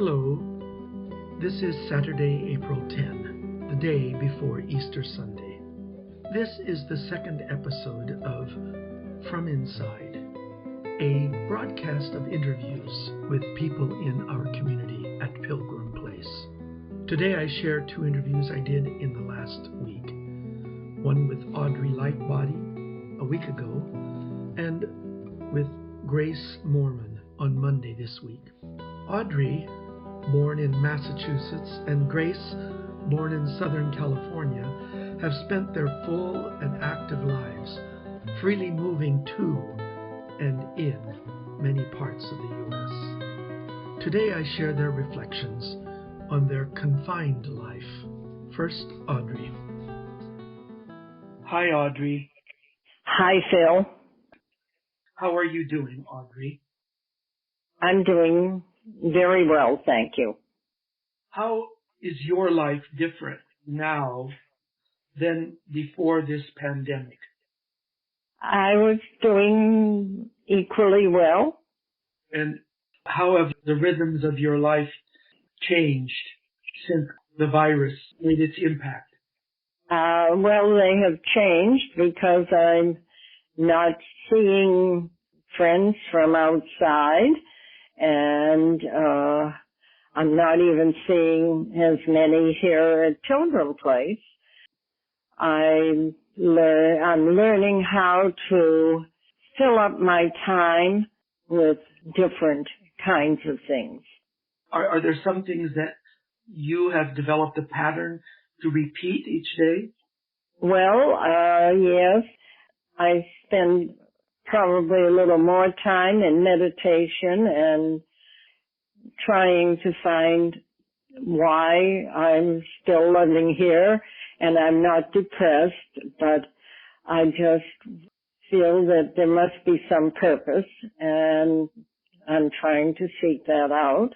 Hello, this is Saturday, April 10, the day before Easter Sunday. This is the second episode of From Inside, a broadcast of interviews with people in our community at Pilgrim Place. Today I share two interviews I did in the last week, one with Audrey Lightbody a week ago, and with Grace Moreman on Monday this week. Audrey, born in Massachusetts, and Grace, born in Southern California, have spent their full and active lives freely moving to and in many parts of the U.S. Today I share their reflections on their confined life. First, Audrey. Hi, Audrey. Hi, Phil. How are you doing, Audrey? I'm doing very well, thank you. How is your life different now than before this pandemic? I was doing equally well. And how have the rhythms of your life changed since the virus made its impact? Well, they have changed because I'm not seeing friends from outside, and I'm not even seeing as many here at Pilgrim Place. I'm learning how to fill up my time with different kinds of things. Are there some things that you have developed a pattern to repeat each day? Well, yes. I spend probably a little more time in meditation and trying to find why I'm still living here, and I'm not depressed, but I just feel that there must be some purpose, and I'm trying to seek that out.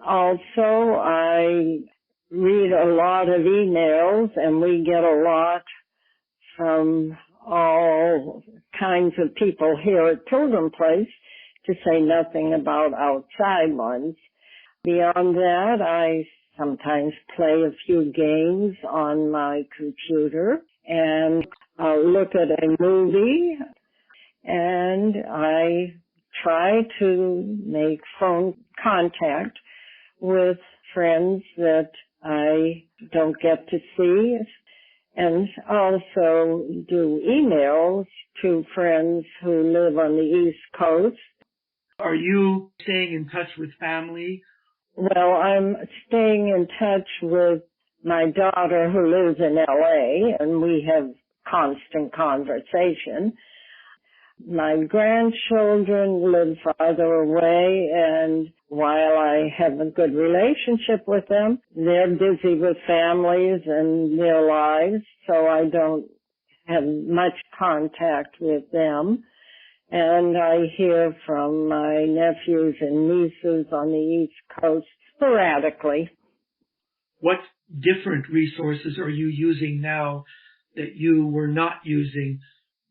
Also, I read a lot of emails, and we get a lot from all kinds of people here at Pilgrim Place, to say nothing about outside ones. Beyond that, I sometimes play a few games on my computer and look at a movie, and I try to make phone contact with friends that I don't get to see, and also do emails to friends who live on the East Coast. Are you staying in touch with family? Well, I'm staying in touch with my daughter who lives in L.A., and we have constant conversation. My grandchildren live farther away, and while I have a good relationship with them, they're busy with families and their lives, so I don't have much contact with them. And I hear from my nephews and nieces on the East Coast sporadically. What different resources are you using now that you were not using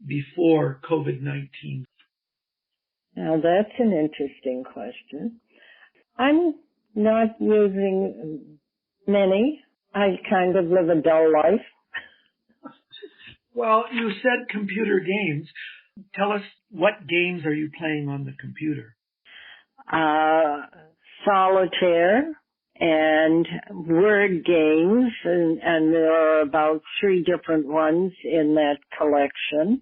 before COVID-19? Now, that's an interesting question. I'm not using many. I kind of live a dull life. Well, you said computer games. Tell us, what games are you playing on the computer? Solitaire and word games, and there are about 3 different ones in that collection.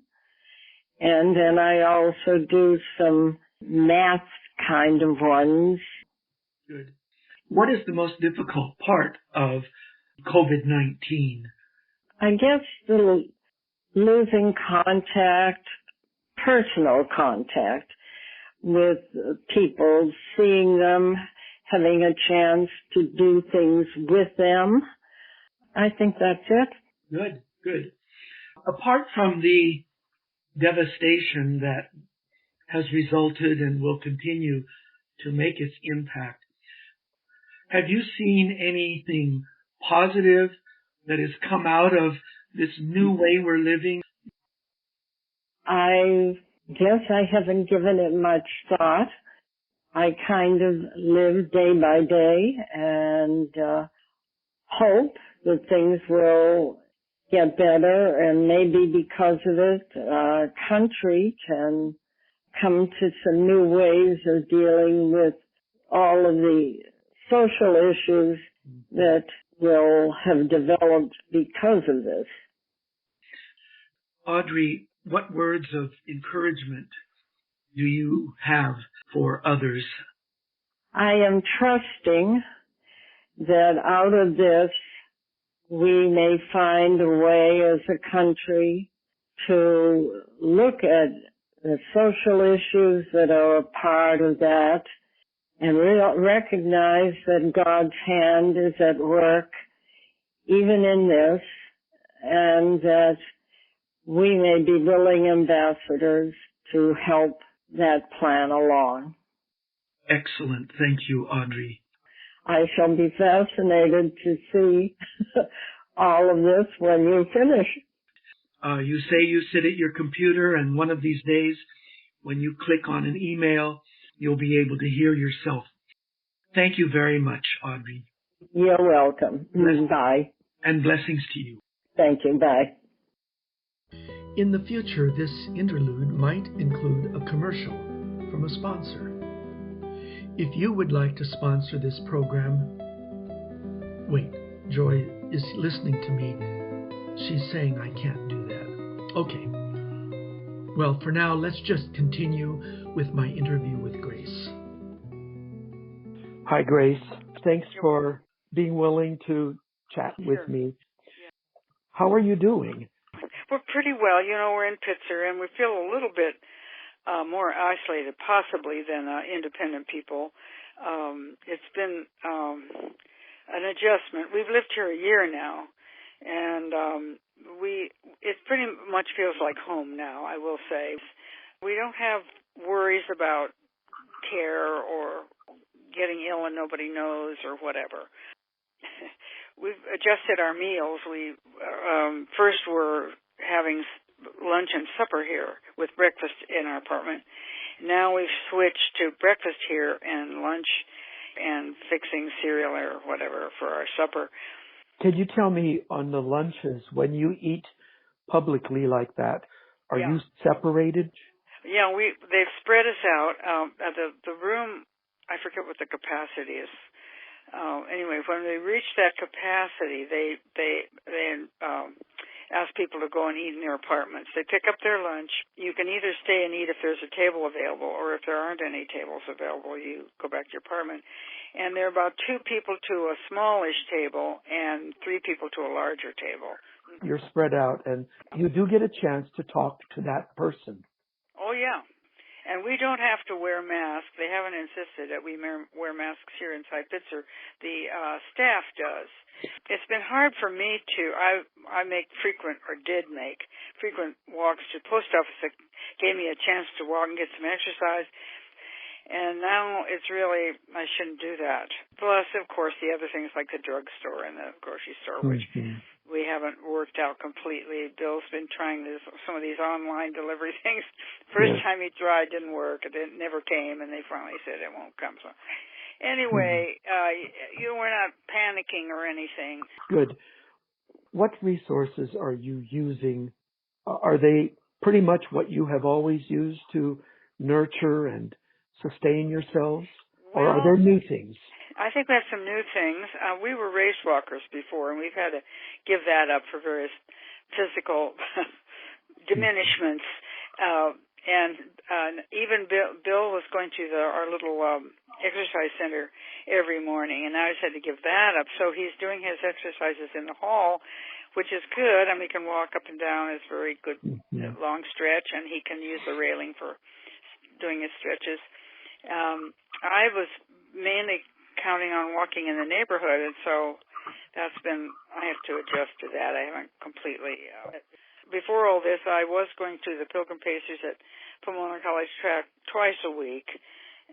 And then I also do some math kind of ones. Good. What is the most difficult part of COVID-19? I guess the losing contact, personal contact with people, seeing them, having a chance to do things with them. I think that's it. Good, good. Apart from the devastation that has resulted and will continue to make its impact, have you seen anything positive that has come out of this new way we're living? I guess I haven't given it much thought. I kind of live day by day and hope that things will get better, and maybe because of it, our country can come to some new ways of dealing with all of the social issues that will have developed because of this. Audrey, what words of encouragement do you have for others? I am trusting that out of this we may find a way as a country to look at the social issues that are a part of that and recognize that God's hand is at work even in this, and that we may be willing ambassadors to help that plan along. Excellent. Thank you, Audrey. I shall be fascinated to see all of this when you finish. You say you sit at your computer, and one of these days, when you click on an email, you'll be able to hear yourself. Thank you very much, Audrey. You're welcome. Bye. And blessings to you. Thank you. Bye. In the future, this interlude might include a commercial from a sponsor. If you would like to sponsor this program, wait, Joy is listening to me. She's saying I can't do that. Okay. Well, for now, let's just continue with my interview with Grace. Hi, Grace. Thanks for being willing to chat with me. How are you doing? We're pretty well. You know, we're in Pitzer, and we feel a little bit more isolated, possibly, than independent people. It's been an adjustment. We've lived here a year now, and it pretty much feels like home now, I will say. We don't have worries about care or getting ill and nobody knows or whatever. We've adjusted our meals. We first were having lunch and supper here with breakfast in our apartment. Now we've switched to breakfast here and lunch and fixing cereal or whatever for our supper. Could you tell me on the lunches, when you eat publicly like that, are you separated? Yeah, they've spread us out. The room, I forget what the capacity is. Anyway, when we reach that capacity, they ask people to go and eat in their apartments. They pick up their lunch. You can either stay and eat if there's a table available, or if there aren't any tables available, you go back to your apartment. And there are about 2 people to a smallish table and 3 people to a larger table. You're spread out, and you do get a chance to talk to that person. Oh, yeah. And we don't have to wear masks. They haven't insisted that we wear masks here inside Pitzer. The staff does. It's been hard for me to, I did make frequent walks to the post office that gave me a chance to walk and get some exercise. And now it's really, I shouldn't do that. Plus, of course, the other things like the drugstore and the grocery store, which we haven't worked out completely. Bill's been trying some of these online delivery things. First time he tried, didn't work. It never came, and they finally said it won't come. So anyway, we're not panicking or anything. Good. What resources are you using? Are they pretty much what you have always used to nurture and sustain yourselves? Or are there new things? I think we have some new things. We were race walkers before, and we've had to give that up for various physical diminishments. And even Bill was going to our little exercise center every morning, and now he's had to give that up. So he's doing his exercises in the hall, which is good. I mean, he can walk up and down. It's a very good long stretch, and he can use the railing for doing his stretches. I was mainly counting on walking in the neighborhood, and so I have to adjust to that. I haven't completely. Before all this, I was going to the Pilgrim Pacers at Pomona College Track twice a week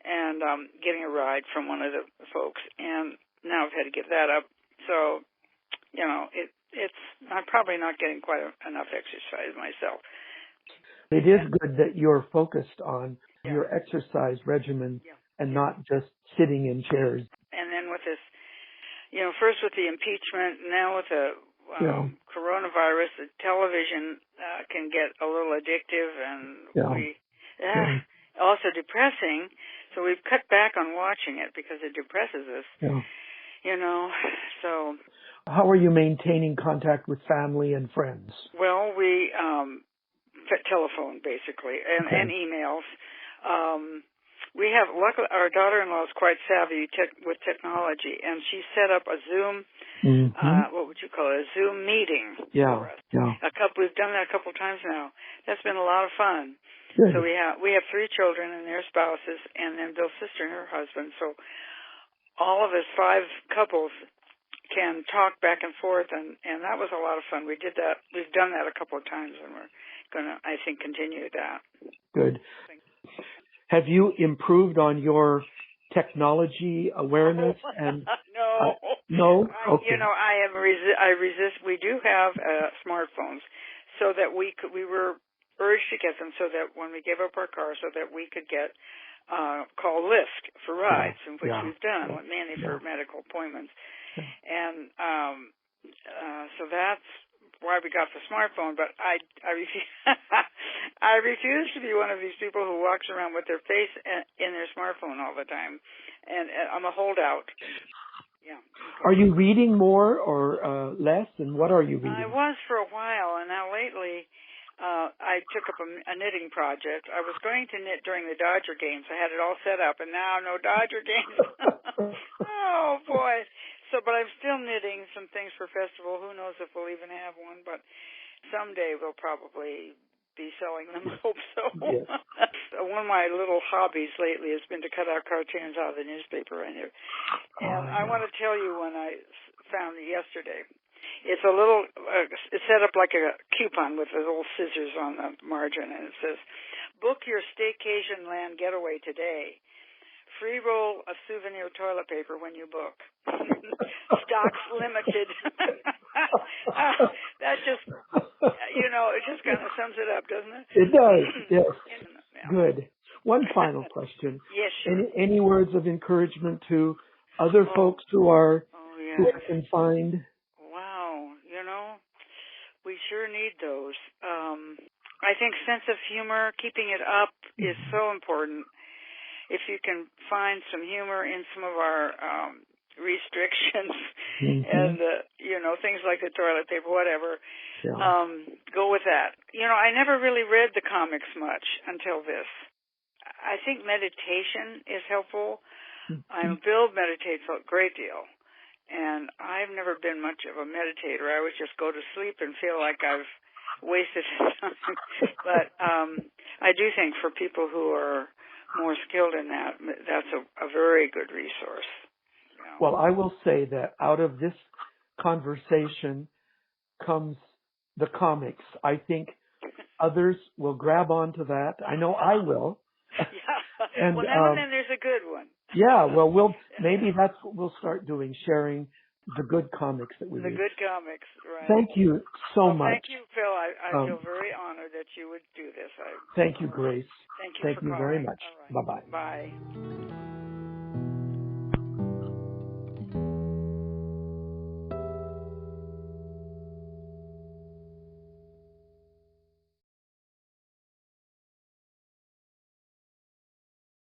and getting a ride from one of the folks, and now I've had to give that up. So, I'm probably not getting quite enough exercise myself. It is good that you're focused on your exercise regimen and not just sitting in chairs. And then with this, first with the impeachment, now with the coronavirus, the television can get a little addictive, and also depressing. So we've cut back on watching it because it depresses us. Yeah. So. How are you maintaining contact with family and friends? Well, we telephone basically and emails. We have, luckily, our daughter-in-law is quite savvy with technology, and she set up a Zoom, what would you call it, a Zoom meeting for us. Yeah. We've done that a couple times now. That's been a lot of fun. Good. So we have 3 children and their spouses, and then Bill's sister and her husband. So all of us 5 couples can talk back and forth, and that was a lot of fun. We did that. We've done that a couple of times, and we're going to, I think, continue that. Good. Have you improved on your technology awareness? And no. Okay. I resist. We do have smartphones, so that we were urged to get them, so that when we gave up our car, so that we could get call Lyft for rides, which we've done, mainly for medical appointments, and so that's why we got the smartphone. But I refuse. I refuse to be one of these people who walks around with their face in their smartphone all the time, and I'm a holdout. Yeah. Are you reading more or less, and what are you reading? I was for a while, and now lately I took up a knitting project. I was going to knit during the Dodger games. I had it all set up, and now no Dodger games. Oh, boy. But I'm still knitting some things for festival. Who knows if we'll even have one, but someday we'll probably be selling them. I hope so. Yes. One of my little hobbies lately has been to cut out cartoons out of the newspaper right here. And I want to tell you when I found it yesterday. It's a little, it's set up like a coupon with the little scissors on the margin, and it says, "Book your staycation land getaway today. Free roll of souvenir toilet paper when you book. Stocks limited." That just, it just kind of sums it up, doesn't it? It does, yes. Good. One final question. Yes, sure. Any words of encouragement to other folks who are confined? Wow, we sure need those. I think sense of humor, keeping it up is so important. If you can find some humor in some of our restrictions and, things like the toilet paper, whatever, go with that. I never really read the comics much until this. I think meditation is helpful. Bill meditates a great deal, and I've never been much of a meditator. I always just go to sleep and feel like I've wasted time. But I do think for people who are more skilled in that, that's a very good resource. Well, I will say that out of this conversation comes the comics. I think others will grab onto that. I know I will. Yeah. And, now and then there's a good one. Yeah. Well, maybe that's what we'll start doing, sharing the good comics that we read. The good comics, right. Thank you so much. Thank you, Phil. I feel very honored that you would do this. Thank you, Grace. Thank you Thank for you calling. very much. Right. Bye-bye. Bye.